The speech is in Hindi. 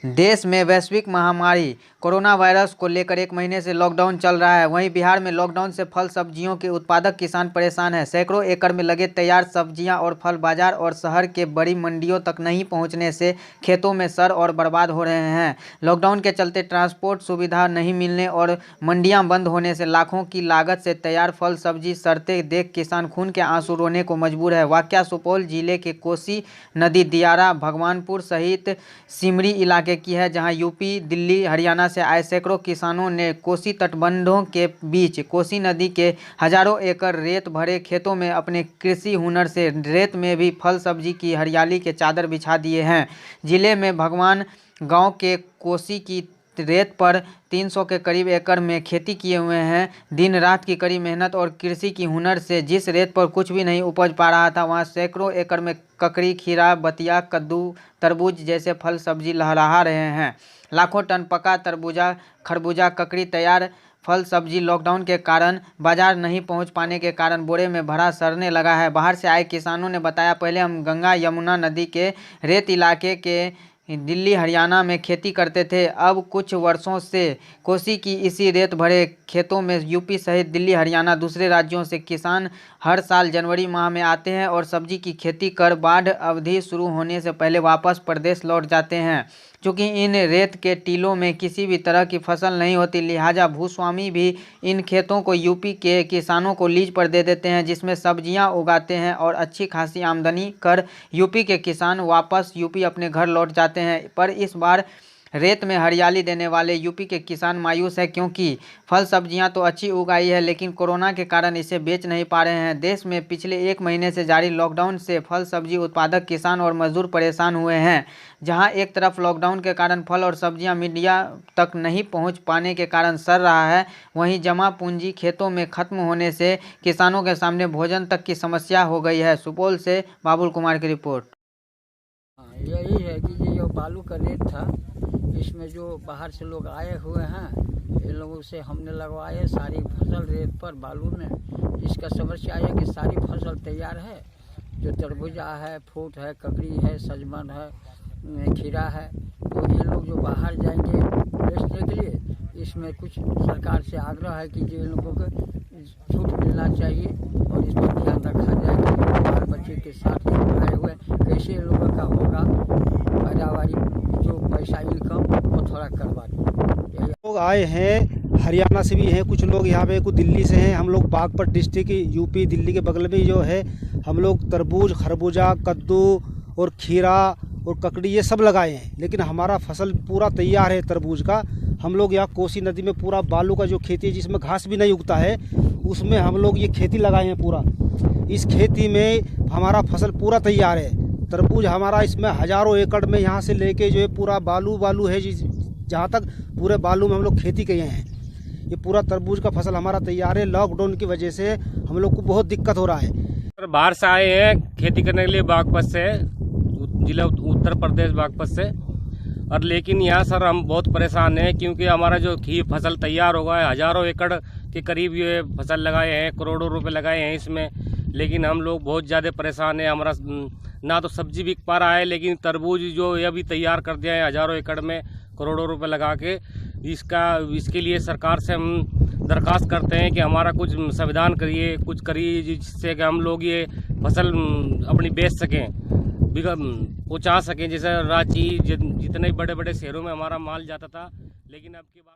देश में वैश्विक महामारी कोरोना वायरस को लेकर 1 महीने से लॉकडाउन चल रहा है। वहीं बिहार में लॉकडाउन से फल सब्जियों के उत्पादक किसान परेशान हैं। सैकड़ों एकड़ में लगे तैयार सब्जियां और फल बाजार और शहर के बड़ी मंडियों तक नहीं पहुंचने से खेतों में सड़ और बर्बाद हो रहे हैं। लॉकडाउन के चलते ट्रांसपोर्ट सुविधा नहीं मिलने और मंडियां बंद होने से लाखों की लागत से तैयार फल सब्जी सड़ते देख किसान खून के आंसू रोने को मजबूर है। वाकया सुपौल जिले के कोसी नदी, दियारा, भगवानपुर सहित सिमरी इलाके की है, जहां यूपी, दिल्ली, हरियाणा से आए सैकड़ों किसानों ने कोसी तटबंधों के बीच कोसी नदी के हजारों एकड़ रेत भरे खेतों में अपने कृषि हुनर से रेत में भी फल सब्जी की हरियाली के चादर बिछा दिए हैं। जिले में भगवान गांव के कोसी की रेत पर 300 के करीब एकड़ में खेती किए हुए हैं। दिन रात की कड़ी मेहनत और कृषि की हुनर से जिस रेत पर कुछ भी नहीं उपज पा रहा था, वहां सैकड़ों एकड़ में ककड़ी, खीरा, बतिया, कद्दू, तरबूज जैसे फल सब्जी लहरा रहे हैं। लाखों टन पका तरबूजा, खरबूजा, ककड़ी तैयार फल सब्जी लॉकडाउन के कारण बाजार नहीं पहुंच पाने के कारण बोरे में भरा सड़ने लगा है। बाहर से आए किसानों ने बताया, पहले हम गंगा यमुना नदी के रेत इलाके के दिल्ली, हरियाणा में खेती करते थे। अब कुछ वर्षों से कोसी की इसी रेत भरे खेतों में यूपी सहित दिल्ली, हरियाणा, दूसरे राज्यों से किसान हर साल जनवरी माह में आते हैं और सब्जी की खेती कर बाढ़ अवधि शुरू होने से पहले वापस प्रदेश लौट जाते हैं। चूँकि इन रेत के टीलों में किसी भी तरह की फसल नहीं होती, लिहाजा भूस्वामी भी इन खेतों को यूपी के किसानों को लीज पर दे देते हैं, जिसमें सब्जियां उगाते हैं और अच्छी खासी आमदनी कर यूपी के किसान वापस यूपी अपने घर लौट जाते हैं। पर इस बार रेत में हरियाली देने वाले यूपी के किसान मायूस है, क्योंकि फल सब्जियां तो अच्छी उगाई है लेकिन कोरोना के कारण इसे बेच नहीं पा रहे हैं। देश में पिछले 1 महीने से जारी लॉकडाउन से फल सब्जी उत्पादक किसान और मजदूर परेशान हुए हैं। जहां एक तरफ लॉकडाउन के कारण फल और सब्जियां मीडिया तक नहीं पहुंच पाने के कारण सड़ रहा है, वहीं जमा पूंजी खेतों में खत्म होने से किसानों के सामने भोजन तक की समस्या हो गई है। सुपौल से बाबुल कुमार की रिपोर्ट। यही है कि ये जो बालू का रेत था, इसमें जो बाहर से लोग आए हुए हैं, इन लोगों से हमने लगवाए सारी फसल रेत पर बालू में। इसका समस्या है कि सारी फसल तैयार है, जो तरबूजा है, फूट है, ककड़ी है, सजमन है, खीरा है, तो ये लोग जो बाहर जाएंगे बेचने के लिए, इसमें कुछ सरकार से आग्रह है कि जो इन लोगों को छूट मिलना चाहिए और इस पर ध्यान रखा जाए कि बाल बच्चे के साथ आए हुए कैसे इन लोगों का होगा पैदावारी, जो पैसा इनकम वो थोड़ा करवा दें। लोग आए हैं, हरियाणा से भी हैं, कुछ लोग यहाँ पे, कुछ दिल्ली से हैं। हम लोग बागपत डिस्ट्रिक्ट यूपी दिल्ली के बगल में जो है, हम लोग तरबूज, खरबूजा, कद्दू और खीरा और ककड़ी ये सब लगाए हैं। लेकिन हमारा फसल पूरा तैयार है तरबूज का। हम लोग यहाँ कोसी नदी में पूरा बालू का जो खेती है, जिसमें घास भी नहीं उगता है, उसमें हम लोग ये खेती लगाए हैं पूरा। इस खेती में हमारा फसल पूरा तैयार है। तरबूज हमारा इसमें हजारों एकड़ में यहाँ से लेके जो है पूरा बालू है, जहाँ तक पूरे बालू में हम लोग खेती किए हैं। ये पूरा तरबूज का फसल हमारा तैयार है। लॉकडाउन की वजह से हम लोग को बहुत दिक्कत हो रहा है। बाहर से आए हैं खेती करने के लिए बागपत से, जिला उत्तर प्रदेश बागपत से। और लेकिन यहाँ सर हम बहुत परेशान हैं, क्योंकि हमारा जो फसल तैयार हो गया है, हजारों एकड़ के करीब ये फसल लगाए हैं, करोड़ों रुपए लगाए हैं इसमें। लेकिन हम लोग बहुत ज़्यादा परेशान हैं। हमारा ना तो सब्जी बिक पा रहा है, लेकिन तरबूज जो ये भी तैयार कर दिया है हजारों एकड़ में करोड़ों रुपए लगा के। इसके लिए सरकार से हम दरख्वास्त करते हैं कि हमारा कुछ संविधान करिए, कुछ करिए, जिससे कि हम लोग ये फसल अपनी बेच सकें, पहुँचा सकें। जैसे रांची, जितने बड़े बड़े शहरों में हमारा माल जाता था, लेकिन अब की बार